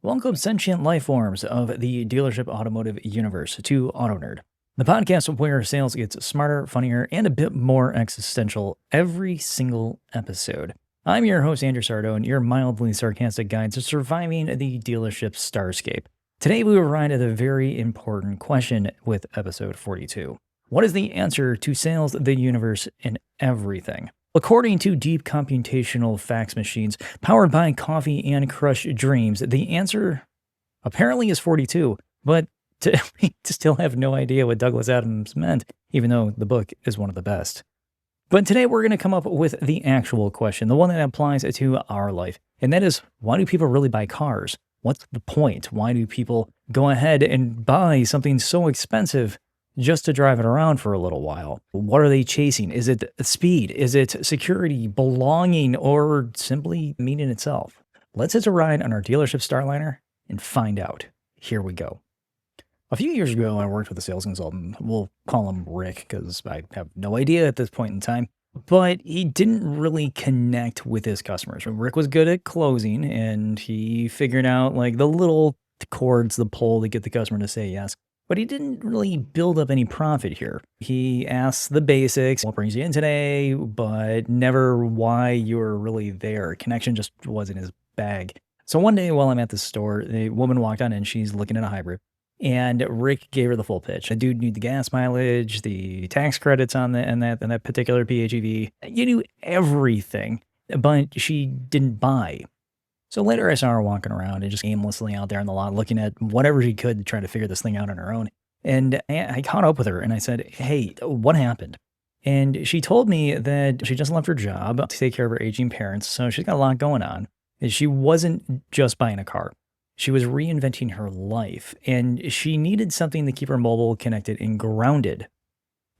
Welcome, sentient life forms of the dealership automotive universe, to AutoKnerd, the podcast where sales gets smarter, funnier, and a bit more existential every single episode. I'm your host, Andrew Sardo, and your mildly sarcastic guide to surviving the dealership starscape. Today, we will arrive at a very important question with episode 42. What is the answer to sales, the universe, and everything? According to deep computational fax machines powered by coffee and crushed dreams, the answer apparently is 42, but we still have no idea what Douglas Adams meant, even though the book is one of the best. But today we're going to come up with the actual question, the one that applies to our life, and that is, why do people really buy cars? What's the point? Why do people go ahead and buy something so expensive just to drive it around for a little while? What are they chasing? Is it speed? Is it security, belonging, or simply meaning itself? Let's hitch a ride on our dealership Starliner and find out. Here we go. A few years ago, I worked with a sales consultant. We'll call him Rick because I have no idea at this point in time. But he didn't really connect with his customers. Rick was good at closing, and he figured out like the little chords, the pull to get the customer to say yes. But he didn't really build up any profit here. He asks the basics, what brings you in today, but never why you're really there. Connection just wasn't his bag. So one day while I'm at the store, a woman walked on in, she's looking at a hybrid, and Rick gave her the full pitch. The dude knew the gas mileage, the tax credits on that particular PHEV. You knew everything, but she didn't buy. So later I saw her walking around and just aimlessly out there in the lot looking at whatever she could to try to figure this thing out on her own. And I caught up with her and I said, hey, what happened? And she told me that she just left her job to take care of her aging parents, so she's got a lot going on. And she wasn't just buying a car. She was reinventing her life, and she needed something to keep her mobile, connected, and grounded.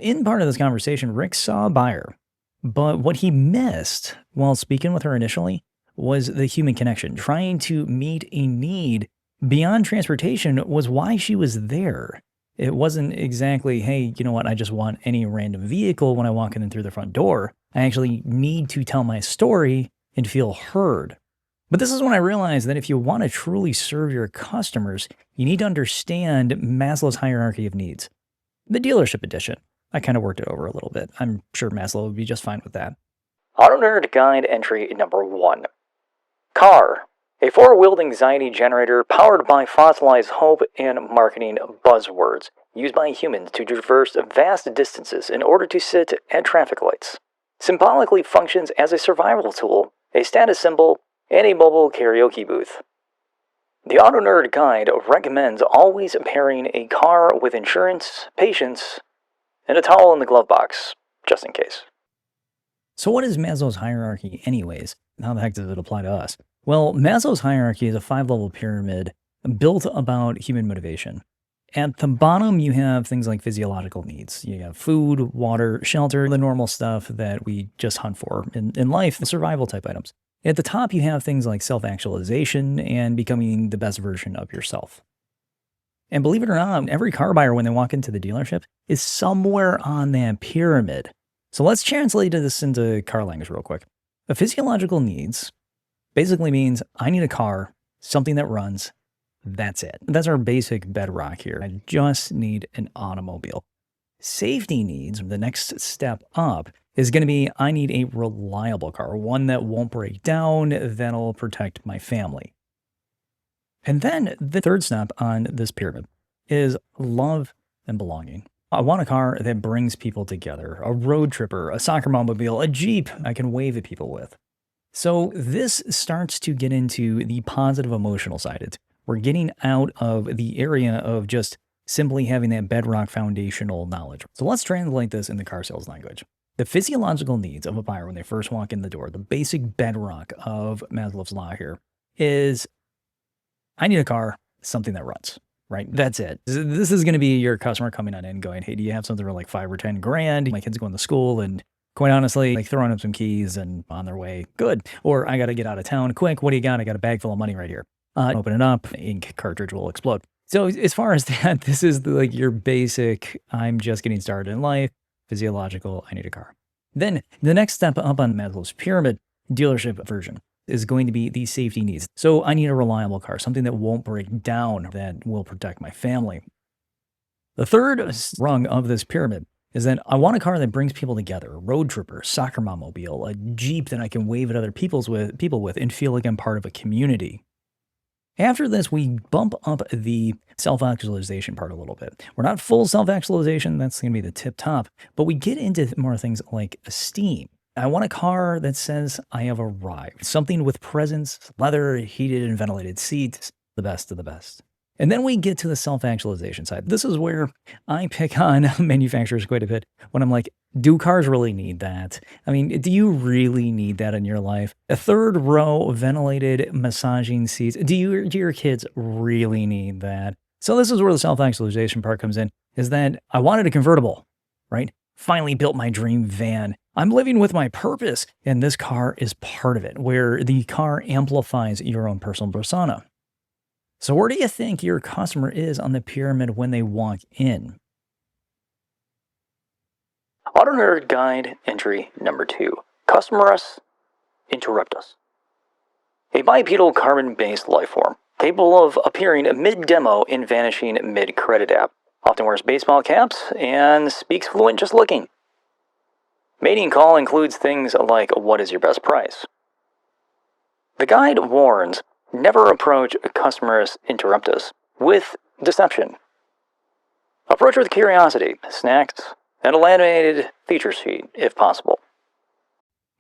In part of this conversation, Rick saw a buyer, but what he missed while speaking with her initially was the human connection. Trying to meet a need beyond transportation was why she was there. It wasn't exactly, hey, you know what, I just want any random vehicle when I walk in through the front door. I actually need to tell my story and feel heard. But this is when I realized that if you want to truly serve your customers, you need to understand Maslow's hierarchy of needs. The dealership edition. I kind of worked it over a little bit. I'm sure Maslow would be just fine with that. AutoKnerd Guide entry number 1. Car, a four-wheeled anxiety generator powered by fossilized hope and marketing buzzwords used by humans to traverse vast distances in order to sit at traffic lights. Symbolically functions as a survival tool, a status symbol, and a mobile karaoke booth. The AutoKnerd Guide recommends always pairing a car with insurance, patience, and a towel in the glove box, just in case. So what is Maslow's hierarchy anyways? How the heck does it apply to us? Well, Maslow's hierarchy is a 5-level pyramid built about human motivation. At the bottom, you have things like physiological needs. You have food, water, shelter, the normal stuff that we just hunt for in life, the survival type items. At the top, you have things like self-actualization and becoming the best version of yourself. And believe it or not, every car buyer, when they walk into the dealership, is somewhere on that pyramid. So let's translate this into car language real quick. The physiological needs basically means I need a car, something that runs, that's it. That's our basic bedrock here. I just need an automobile. Safety needs, the next step up, is going to be I need a reliable car, one that won't break down, that'll protect my family. And then the third step on this pyramid is love and belonging. I want a car that brings people together, a road tripper, a soccer mobile, a Jeep I can wave at people with. So this starts to get into the positive emotional side. We're getting out of the area of just simply having that bedrock foundational knowledge. So let's translate this into car sales language. The physiological needs of a buyer when they first walk in the door, the basic bedrock of Maslow's law here is I need a car, something that runs, right? That's it. This is going to be your customer coming on in going, hey, do you have something for like 5 or 10 grand? My kid's going to school and quite honestly, like throwing up some keys and on their way, good. Or I got to get out of town quick. What do you got? I got a bag full of money right here. Open it up, ink cartridge will explode. So as far as that, this is like your basic, I'm just getting started in life, physiological, I need a car. Then the next step up on Maslow's pyramid, dealership version. is going to be the safety needs. So I need a reliable car, something that won't break down, that will protect my family. The third rung of this pyramid is that I want a car that brings people together, a road tripper, soccer mom mobile, a Jeep that I can wave at other people with and feel like I'm part of a community. After this, we bump up the self-actualization part a little bit. We're not full self-actualization, that's going to be the tip top, but we get into more things like esteem. I want a car that says I have arrived, something with presence, leather, heated and ventilated seats, the best of the best. And then we get to the self-actualization side. This is where I pick on manufacturers quite a bit when I'm like, do cars really need that? I mean, do you really need that in your life? A third row ventilated massaging seats. Do your kids really need that? So this is where the self-actualization part comes in, is that I wanted a convertible, right? Finally built my dream van. I'm living with my purpose, and this car is part of it, where the car amplifies your own personal persona. So where do you think your customer is on the pyramid when they walk in? AutoKnerd guide entry number 2. Customers interrupt us. A bipedal carbon-based life form, capable of appearing mid-demo and vanishing mid-credit app. Often wears baseball caps and speaks fluent just looking. Mating call includes things like, what is your best price? The guide warns, never approach customers interrupt us with deception. Approach with curiosity, snacks, and a laminated feature sheet if possible.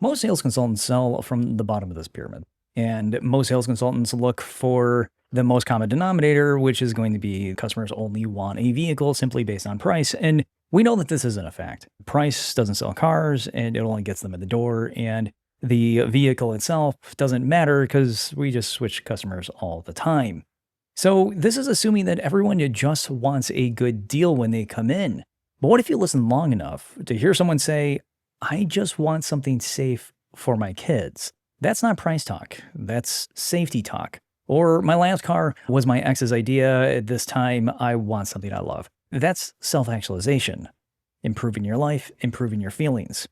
Most sales consultants sell from the bottom of this pyramid, and most sales consultants look for the most common denominator, which is going to be customers only want a vehicle simply based on price. And we know that this isn't a fact. Price doesn't sell cars, and it only gets them in the door. And the vehicle itself doesn't matter because we just switch customers all the time. So this is assuming that everyone just wants a good deal when they come in. But what if you listen long enough to hear someone say, I just want something safe for my kids? That's not price talk. That's safety talk. Or my last car was my ex's idea. At this time, I want something I love. That's self-actualization. Improving your life, improving your feelings.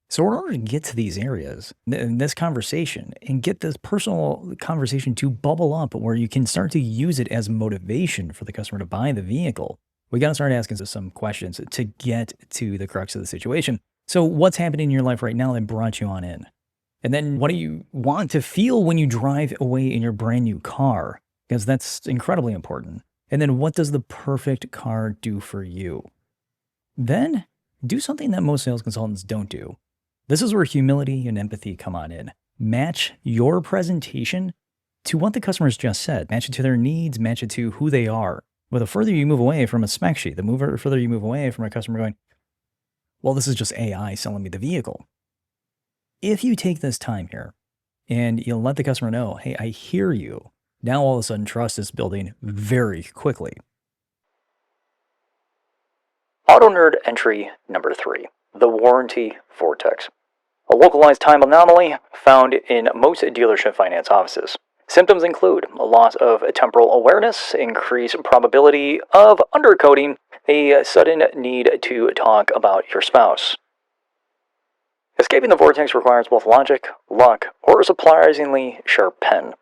So in order to get to these areas in this conversation and get this personal conversation to bubble up where you can start to use it as motivation for the customer to buy the vehicle, we got to start asking some questions to get to the crux of the situation. So what's happening in your life right now that brought you on in? And then what do you want to feel when you drive away in your brand new car? Because that's incredibly important. And then what does the perfect car do for you? Then do something that most sales consultants don't do. This is where humility and empathy come on in. Match your presentation to what the customers just said. Match it to their needs, match it to who they are. But the further you move away from a spec sheet, the further you move away from a customer going, well, this is just AI selling me the vehicle. If you take this time here and you'll let the customer know, hey, I hear you, now all of a sudden trust is building very quickly. AutoKnerd entry number 3, the warranty vortex. A localized time anomaly found in most dealership finance offices. Symptoms include a loss of temporal awareness, increased probability of undercoating, a sudden need to talk about your spouse. Escaping the vortex requires both logic, luck, or a surprisingly sharp pen.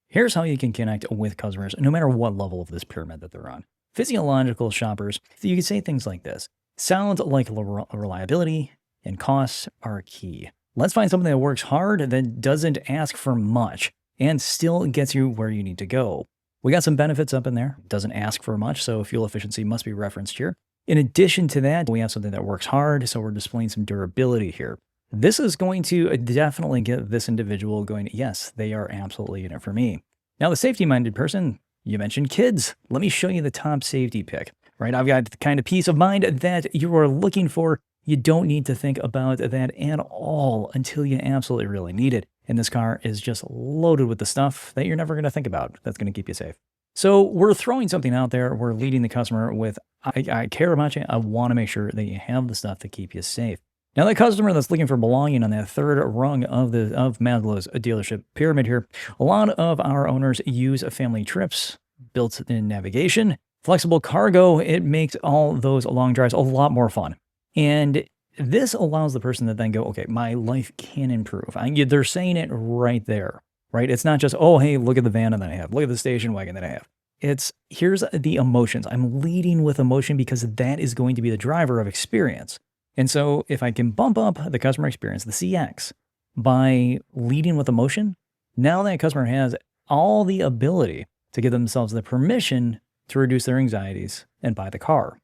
Here's how you can connect with customers no matter what level of this pyramid that they're on. Physiological shoppers, you can say things like this. Sounds like reliability and costs are key. Let's find something that works hard, that doesn't ask for much, and still gets you where you need to go. We got some benefits up in there. Doesn't ask for much, so fuel efficiency must be referenced here. In addition to that, we have something that works hard, so we're displaying some durability here. This is going to definitely get this individual going, yes, they are absolutely in it for me. Now, the safety-minded person, you mentioned kids. Let me show you the top safety pick, right? I've got the kind of peace of mind that you are looking for. You don't need to think about that at all until you absolutely really need it. And this car is just loaded with the stuff that you're never going to think about that's going to keep you safe. So we're throwing something out there. We're leading the customer with, I care about you. I want to make sure that you have the stuff to keep you safe. Now, the customer that's looking for belonging on that third rung of Maslow's dealership pyramid here, a lot of our owners use family trips, built-in navigation, flexible cargo. It makes all those long drives a lot more fun. And This allows the person to then go, okay, my life can improve. They're saying it right there, right? It's not just, oh, hey, look at the van that I have. Look at the station wagon that I have. It's here's the emotions. I'm leading with emotion because that is going to be the driver of experience. And so if I can bump up the customer experience, the CX, by leading with emotion, now that customer has all the ability to give themselves the permission to reduce their anxieties and buy the car.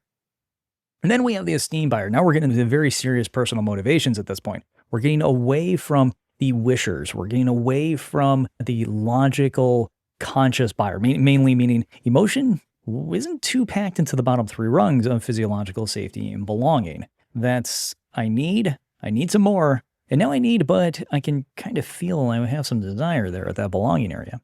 And then we have the esteem buyer. Now we're getting into very serious personal motivations at this point. We're getting away from the wishers. We're getting away from the logical, conscious buyer, mainly meaning emotion isn't too packed into the bottom three rungs of physiological safety and belonging. That's, I need some more. And now I need, but I can kind of feel I have some desire there at that belonging area.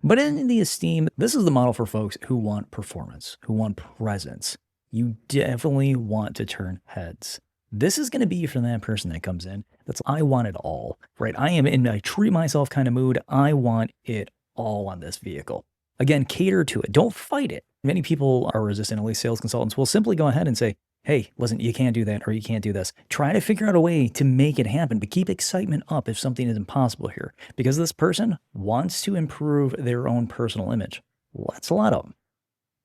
But in the esteem, this is the model for folks who want performance, who want presence. You definitely want to turn heads. This is going to be for that person that comes in. That's, I want it all, right? I am in a treat myself kind of mood. I want it all on this vehicle. Again, cater to it. Don't fight it. Many people are resistant, at least sales consultants will simply go ahead and say, hey, listen, you can't do that or you can't do this. Try to figure out a way to make it happen, but keep excitement up if something is impossible here. Because this person wants to improve their own personal image. Let's let them.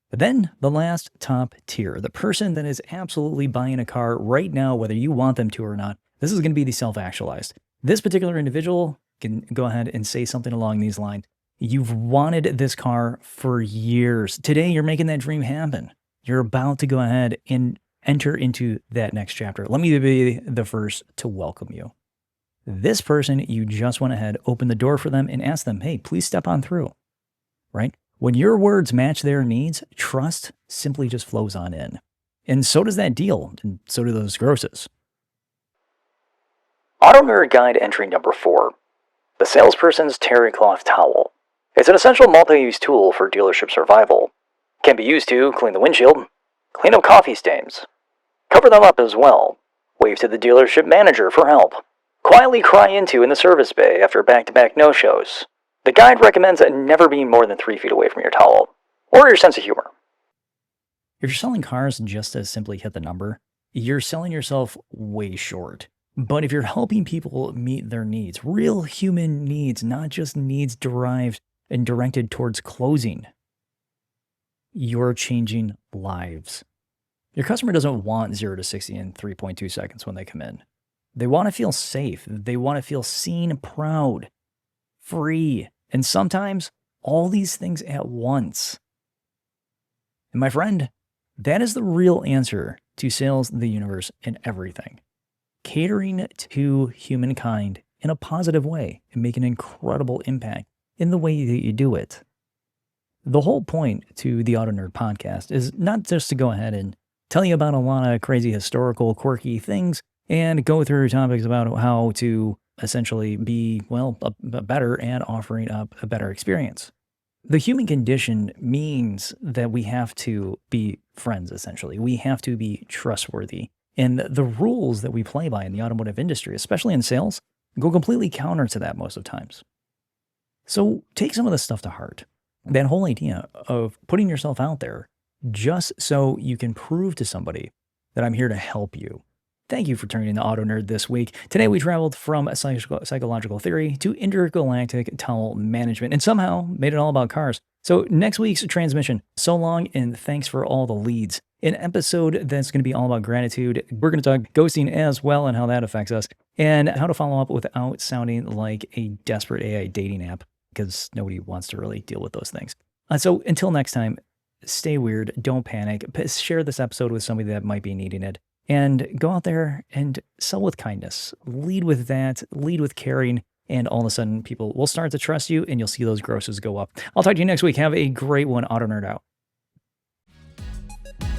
But then the last top tier, the person that is absolutely buying a car right now, whether you want them to or not, this is going to be the self-actualized. This particular individual can go ahead and say something along these lines. You've wanted this car for years. Today, you're making that dream happen. You're about to go ahead and enter into that next chapter. Let me be the first to welcome you. This person, you just went ahead, opened the door for them and asked them, hey, please step on through, right? When your words match their needs, trust simply just flows on in. And so does that deal, and so do those grosses. AutoKnerd Guide entry number 4. The salesperson's terry cloth towel. It's an essential multi-use tool for dealership survival. Can be used to clean the windshield, clean up coffee stains, cover them up as well, wave to the dealership manager for help, quietly cry into in the service bay after back-to-back no-shows. The guide recommends never being more than 3 feet away from your towel, or your sense of humor. If you're selling cars just to simply hit the number, you're selling yourself way short. But if you're helping people meet their needs, real human needs, not just needs derived and directed towards closing, you're changing lives. Your customer doesn't want 0 to 60 in 3.2 seconds when they come in. They want to feel safe. They want to feel seen, proud, free, and sometimes all these things at once. And my friend, that is the real answer to sales, the universe, and everything. Catering to humankind in a positive way and make an incredible impact in the way that you do it. The whole point to the AutoKnerd podcast is not just to go ahead and tell you about a lot of crazy historical, quirky things and go through topics about how to essentially be, well, better and offering up a better experience. The human condition means that we have to be friends, essentially. We have to be trustworthy. And the rules that we play by in the automotive industry, especially in sales, go completely counter to that most of the times. So take some of this stuff to heart. That whole idea of putting yourself out there just so you can prove to somebody that I'm here to help you. Thank you for turning into AutoKnerd this week. Today we traveled from psychological theory to intergalactic towel management and somehow made it all about cars. So next week's transmission, so long and thanks for all the leads. An episode that's going to be all about gratitude. We're going to talk ghosting as well and how that affects us and how to follow up without sounding like a desperate AI dating app because nobody wants to really deal with those things. So until next time, stay weird, don't panic, share this episode with somebody that might be needing it. And go out there and sell with kindness. Lead with that, lead with caring, and all of a sudden people will start to trust you and you'll see those grosses go up. I'll talk to you next week. Have a great one. AutoKnerd out.